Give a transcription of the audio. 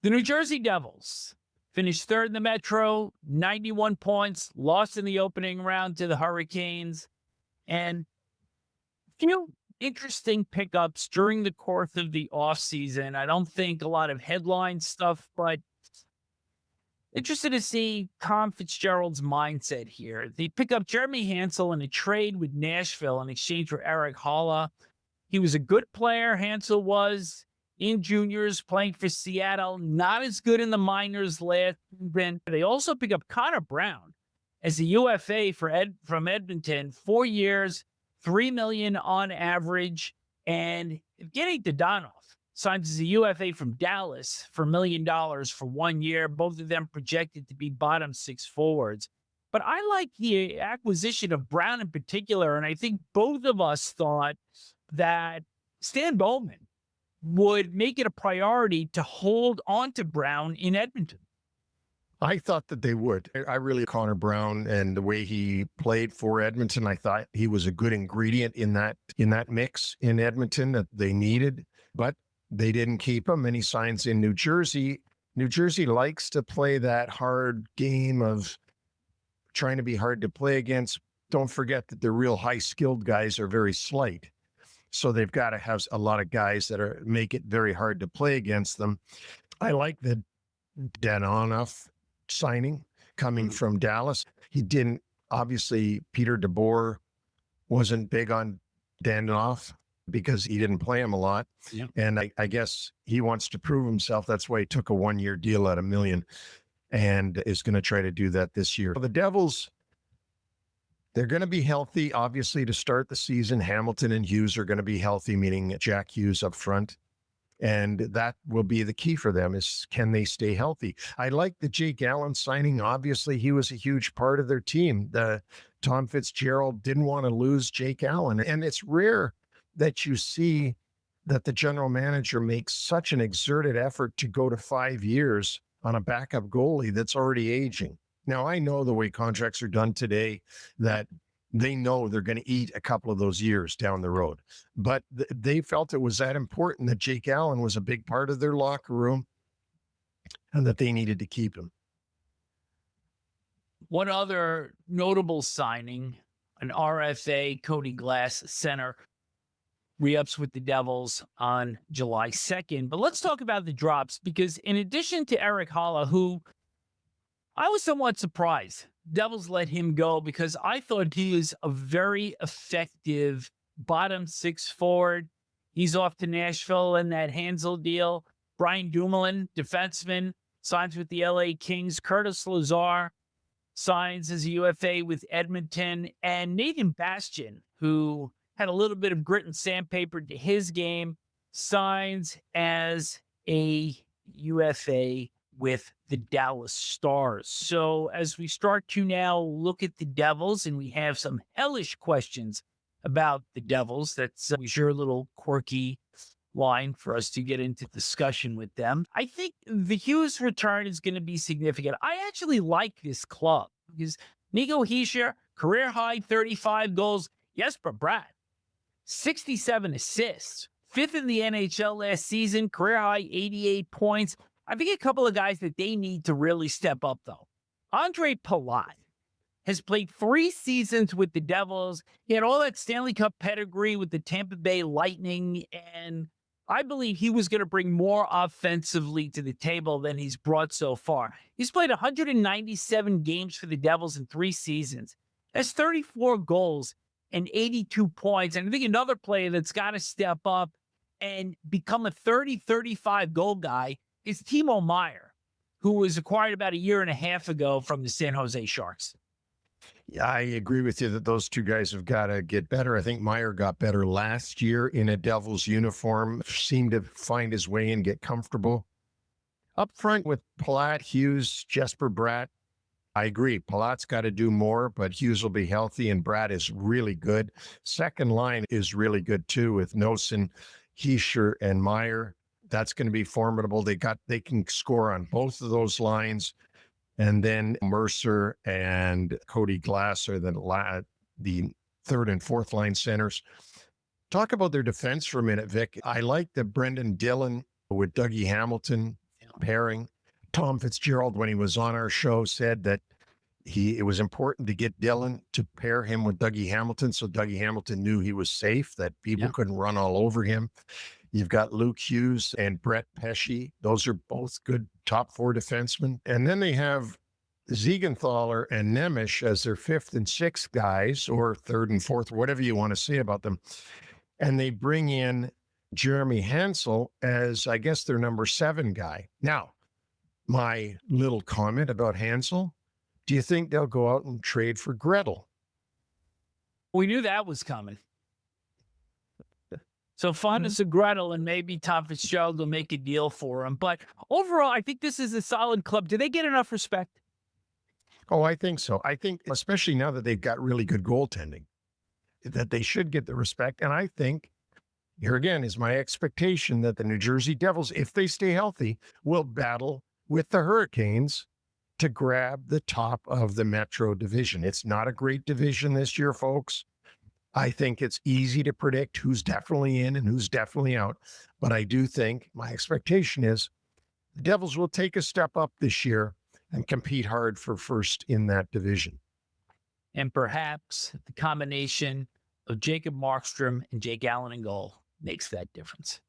The New Jersey Devils finished third in the Metro, 91 points, lost in the opening round to the Hurricanes. And a few interesting pickups during the course of the offseason. I don't think a lot of headline stuff, but interested to see Tom Fitzgerald's mindset here. They pick up Jeremy Hanzel in a trade with Nashville in exchange for Erik Haula. He was a good player, Hanzel was, in juniors, playing for Seattle. Not as good in the minors last season. They also pick up Connor Brown as a UFA from Edmonton, 4 years, $3 million on average. And Evgenii Dadonov signs as a UFA from Dallas for $1 million for 1 year. Both of them projected to be bottom six forwards. But I like the acquisition of Brown in particular, and I think both of us thought that Stan Bowman would make it a priority to hold on to Brown in Edmonton. I thought that they would. I really, Connor Brown and the way he played for Edmonton, I thought he was a good ingredient in that mix in Edmonton that they needed, but they didn't keep him, and he signs in New Jersey. New Jersey likes to play that hard game of trying to be hard to play against. Don't forget that the real high-skilled guys are very slight. So they've got to have a lot of guys that make it very hard to play against them. I like the Dadonov signing coming from Dallas. He didn't, obviously, Peter DeBoer wasn't big on Dadonov because he didn't play him a lot. Yeah. And I guess he wants to prove himself. That's why he took a 1-year deal at $1 million and is going to try to do that this year. The Devils, they're going to be healthy, obviously, to start the season. Hamilton and Hughes are going to be healthy, meaning Jack Hughes up front. And that will be the key for them is, can they stay healthy? I like the Jake Allen signing. Obviously, he was a huge part of their team. Tom Fitzgerald didn't want to lose Jake Allen. And it's rare that you see that the general manager makes such an exerted effort to go to 5 years on a backup goalie that's already aging. Now, I know the way contracts are done today that they know they're going to eat a couple of those years down the road. But they felt it was that important that Jake Allen was a big part of their locker room and that they needed to keep him. One other notable signing, an RFA, Cody Glass center, re-ups with the Devils on July 2nd. But let's talk about the drops, because in addition to Erik Haula, who I was somewhat surprised Devils let him go, because I thought he was a very effective bottom six forward. He's off to Nashville in that Hanzel deal. Brian Dumoulin, defenseman, signs with the LA Kings. Curtis Lazar signs as a UFA with Edmonton. And Nathan Bastian, who had a little bit of grit and sandpaper to his game, signs as a UFA with the Dallas Stars. So as we start to now look at the Devils, and we have some hellish questions about the Devils, that's your little quirky line for us to get into discussion with them. I think the Hughes return is going to be significant. I actually like this club because Nico Heischer, career high 35 goals. Jesper Bratt, 67 assists, 5th in the NHL last season, career high 88 points. I think a couple of guys that they need to really step up, though. Andre Palat has played 3 seasons with the Devils. He had all that Stanley Cup pedigree with the Tampa Bay Lightning, and I believe he was going to bring more offensively to the table than he's brought so far. He's played 197 games for the Devils in 3 seasons. That's 34 goals and 82 points. And I think another player that's got to step up and become a 30-35 goal guy is Timo Meier, who was acquired about 1.5 years ago from the San Jose Sharks. Yeah, I agree with you that those two guys have got to get better. I think Meier got better last year in a Devils uniform, seemed to find his way and get comfortable. Up front with Palat, Hughes, Jesper Bratt, I agree. Palat's got to do more, but Hughes will be healthy, and Bratt is really good. Second line is really good too, with Nosen, Heischer, and Meier. That's going to be formidable. They can score on both of those lines. And then Mercer and Cody Glass are the third and fourth line centers. Talk about their defense for a minute, Vic. I like the Brendan Dillon with Dougie Hamilton pairing. Tom Fitzgerald, when he was on our show, said that it was important to get Dillon to pair him with Dougie Hamilton, so Dougie Hamilton knew he was safe, that people couldn't run all over him. You've got Luke Hughes and Brett Pesce. Those are both good top 4 defensemen. And then they have Siegenthaler and Nemish as their 5th and 6th guys, or 3rd and 4th, whatever you want to say about them. And they bring in Jeremy Hanzel as, I guess, their number 7 guy. Now, my little comment about Hanzel, do you think they'll go out and trade for Gretel? We knew that was coming. So find us a Gretel, and maybe Tom Fitzgerald will make a deal for him. But overall, I think this is a solid club. Do they get enough respect? Oh, I think so. I think, especially now that they've got really good goaltending, that they should get the respect. And I think, here again is my expectation that the New Jersey Devils, if they stay healthy, will battle with the Hurricanes to grab the top of the Metro division. It's not a great division this year, folks. I think it's easy to predict who's definitely in and who's definitely out. But I do think my expectation is the Devils will take a step up this year and compete hard for first in that division. And perhaps the combination of Jacob Markstrom and Jake Allen in goal makes that difference.